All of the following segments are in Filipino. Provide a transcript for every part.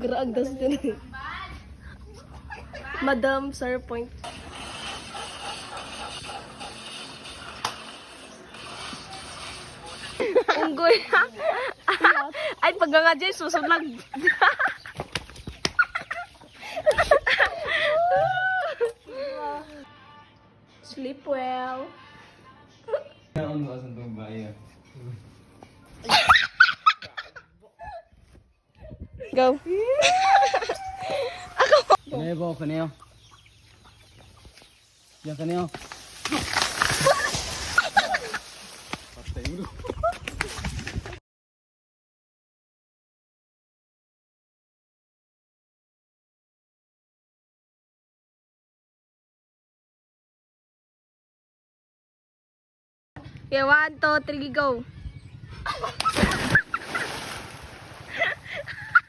Graag das din. Madam Sir Point. Unggoy. Ay, pag nga dyan, susunod. Sleep well. Go. Kanayo po, kanayo. Yan, kanayo. Yeah, 1, 2, 3, go.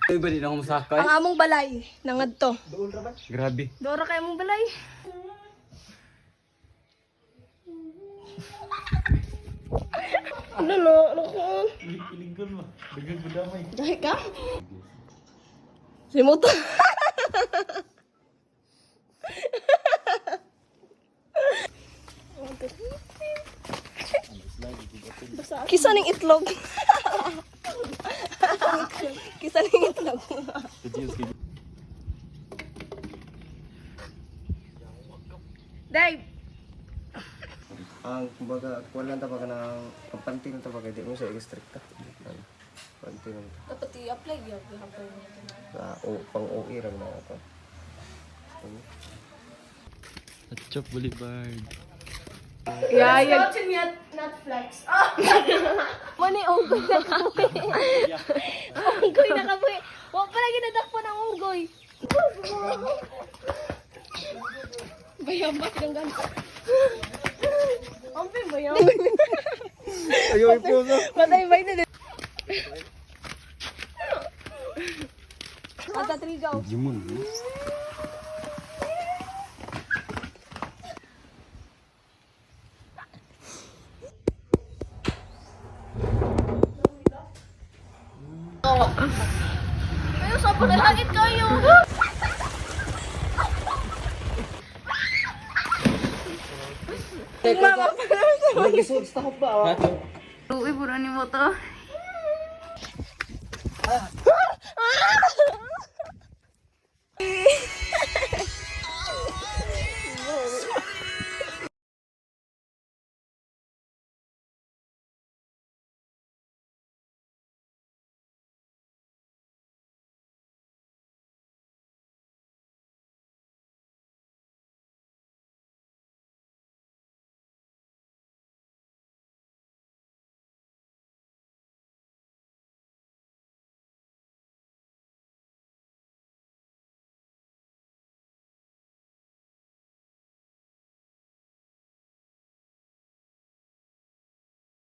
Ay, ba din ako masakay? Ang among balay, nangad to. Grabe. Dora kay among balay. Ano no? Ano ko? Iligol mo. Bigyan mo damay. Dahil ka? Simuto. Kisa ning itlog. Kisa ning itlog. Dave! Ang kumbaga, wala na tabaga ng pampanting na tabaga, di mo siya i-restrict ka. Panting na Dapat i-apply yun. pang OE rin na ito. Atchop Boulevard. Yeah, Netflix. Mani unggoy na kabuhi. Unggoy na kabuhi. Huwag pala ginadakpo ng unggoy. Bayamat ng ganito. Ampin bayam. Ayaw po na. Matay bay na din. Ata trigaw. Jimon. Kayo sa langit kayo. Mama. Nag-isod sa ba? Uy, puro ni mo to.